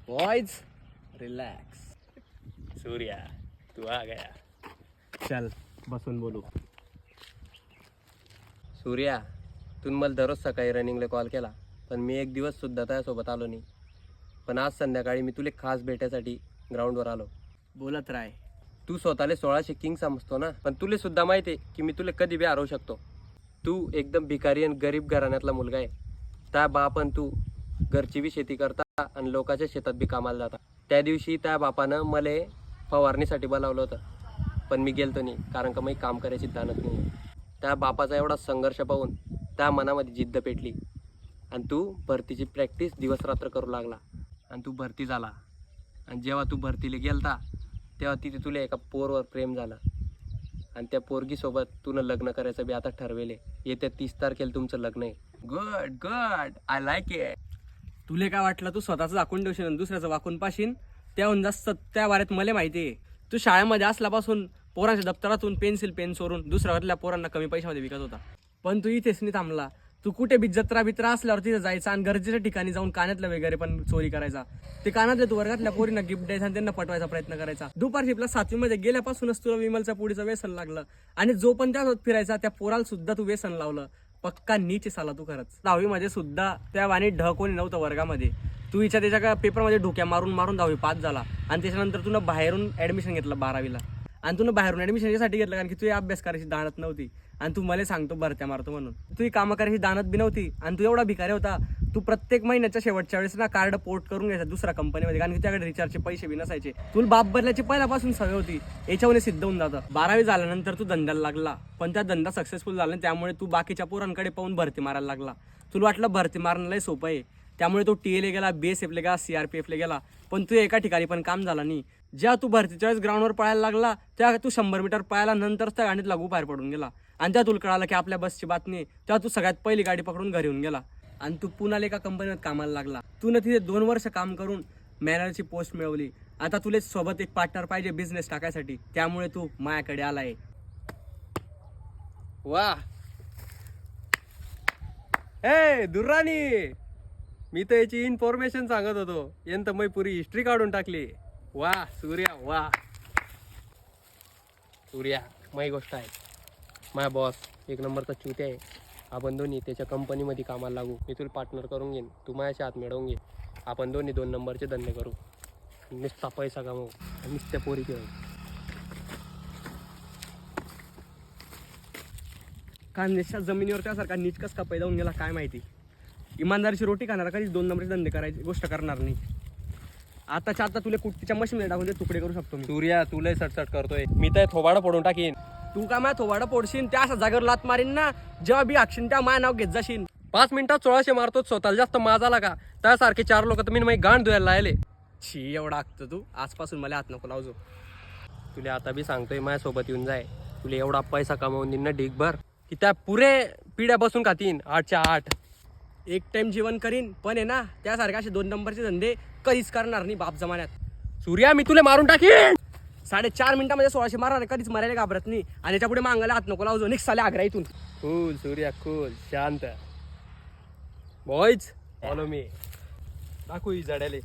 Boys relax. Surya तू आ गया. चल बसून बोलू. सूर्या तू मला दररोज सकाळी रनिंगला कॉल केला, पण मी एक दिवस सुद्धा त्यासोबत आलो नाही. पण आज संध्याकाळी मी तुला खास भेटायसाठी ग्राउंडवर आलो. बोलत राय. तू स्वतःला 1600 किंग समजतो ना, पण तुला सुद्धा माहिती आहे की मी तुला कधी बी हरवू शकतो. तू एकदम भिकारी आणि गरीब घराण्यातला मुलगा आहे. त्या बापन तू घरची बी शेती करता आणि लोकांच्या शेतात बी कामाला जाता. त्या दिवशी त्या बापानं मला फवारणीसाठी बोलावलं होतं, पण मी गेलतो नाही, कारण का मी काम करायची दानत नाही. त्या बापाचा एवढा संघर्ष पाहून त्या मनामध्ये जिद्द पेटली आणि तू भरतीची प्रॅक्टिस दिवसरात्र करू लागला आणि तू भरती झाला. आणि जेव्हा तू भरतीला गेलता तेव्हा तिथे तुला एका पोरवर प्रेम झालं आणि त्या पोरगीसोबत तुनं लग्न करायचं बी आता ठरवेले. येत्या 30 तारखेला तुमचं लग्न आहे. Good good, I like it. तुले काय वाटलं तू स्वतःच दाखवून ठेवशील आणि दुसऱ्याचं वाकून पाशील? त्याहून जास्त त्या बाऱ्यात मला माहिती आहे. तू शाळेमध्ये असल्यापासून पोरांच्या दप्तरातून पेन चोरून दुसऱ्यातल्या पोरांना कमी पैशामध्ये विकत होता. पण तू इथेच नाही थांबला. तू कुठे बी जत्रा बित्रा असल्यावर तिथे जायचा आणि गरजेच्या ठिकाणी जाऊन कानातलं वगैरे पण चोरी करायचा. ते कानातले तू वर्गातल्या पोरींना गिफ्ट द्यायचा आणि त्यांना पटवायचा प्रयत्न करायचा. दुपार शिपला 7वी मध्ये गेल्यापासूनच तुला विमलच्या पुढीचं व्यसन लागलं आणि जो पण त्यासोबत फिरायचा त्या पोराला सुद्धा तू व्यसन लावलं. पक्का नीच साला तू खरंच. 10वी मध्ये सुद्धा त्या वाणी कोणी नव्हतं वर्गामध्ये. तू हिच्या त्याच्या पेपरमध्ये ढोक्या मारून 10वी पास झाला आणि त्याच्यानंतर तुला बाहेरून ऍडमिशन घेतलं 12वीला. आणि तुला बाहेरून ऍडमिशन यासाठी घेतलं कारण की तू अभ्यास करायची दानत नव्हती आणि तू मला सांगतो भरत्या मारतो म्हणून. तू कामं करायची दानत बी नव्हती आणि तू एवढा भिकारी होता. तू प्रत्येक महिन्याच्या शेवटच्या वेळेस ना कार्ड पोर्ट करून घ्यायचा दुसऱ्या कंपनीमध्ये, कारण की त्याकडे रिचार्जचे पैसे बी नसायचे. तुला बाप बदलायची पहिल्यापासून सवय होती. याच्यावर सिद्ध होऊन जातं. 12वी झाल्यानंतर तू धंद्याला लागला, पण त्या धंदा सक्सेसफुल झाला त्यामुळे तू बाकीच्या पोरांकडे पाहून भरती मारायला लागला. तुला वाटलं भरती मारणं लय सोपं आहे, त्यामुळे तो TLA गेला, BSFला गेला, CRPFला गेला, पण तू एका ठिकाणी पण काम झाला नाही. जेव्हा तू भरतीच्या वेळेस ग्राउंडवर पळायला लागला तेव्हा तू 100 मीटर पळायला नंतर त्या गाडीत लागू बाहेर पडून गेला आणि त्या तुला कळालं की आपल्या बसची बातमी आहे. तेव्हा तू सगळ्यात पहिली गाडी पकडून घरी येऊन गेला आणि तू पुण्याला एका कंपनीत कामाला लागला. तू ना तिथे 2 वर्ष काम करून मॅनेजरची पोस्ट मिळवली. आता तुला सोबत एक पार्टनर पाहिजे बिझनेस टाकायसाठी, त्यामुळे तू माझ्याकडे आलाय. वा ए दुर्राणी, मी तर याची इन्फॉर्मेशन सांगत होतो, यांत मी पुरी हिस्ट्री काढून टाकली. वा सूर्या वा. सूर्या माझी गोष्ट आहे. माझा बॉस एक नंबरचा चुत्या आहे. आपण दोन्ही त्याच्या कंपनीमध्ये कामाला लागू. मी तुला पार्टनर करून घेईन, तू माझ्याशी हात मिळवून घे. आपण दोन्ही 2 नंबरचे धंदे करू, नुसता पैसा कमवू आणि नुसत्या पोरी घेऊ. कांदेच्या जमिनीवर त्यासारखा नीच कस का पैदा होऊन गेला काय माहिती. इमानदारीची रोटी खाणारा कधीच 2 नंबरचे धंदे करायची गोष्ट करणार नाही. आताच्या आता तुला कुट्टीच्या मशीनमध्ये टाकून ते तुकडे करू शकतो मी. सूर्या तुला सटसट करतोय, मी तर थोबाडं पडून टाकीन. तू का माझ्या थोबाडं पोडशील त्या अशा जागेवर लात मारीन ना, जेव्हा बी हाकशील त्या माझ्या नाव घेत जाशील. 5 मिनिटात 1600 मारतो, स्वतःला जास्त माज आला का? त्यासारखे 4 लोक तर मी माझी गांड धुवायला लायले. शी एवढा हाकतो तू, आजपासून मला हात नको लावजो. तुला आता बी सांगतोय माझ्यासोबत येऊन जाय. तुला एवढा पैसा कमावून देईन ना ढीकभर की त्या पुरे पिढ्या बसून खातीन 8च्या 8. एक टाइम जेवण करीन, पण आहे ना त्यासारखे असे 2 नंबरचे धंदे कधीच करणार नाही बाप जमान्यात. सूर्या मी तुला मारून टाकीन. 4.5 मिनिटामध्ये 1600 मारणार, कधीच मारायला घाबरत नाही. आणि याच्या पुढे मागायला हात नको लावजो. निघ साले आग्रा इथून. कूल सूर्या कूल, शांत. Boys follow me. टाकू ही झाडाले.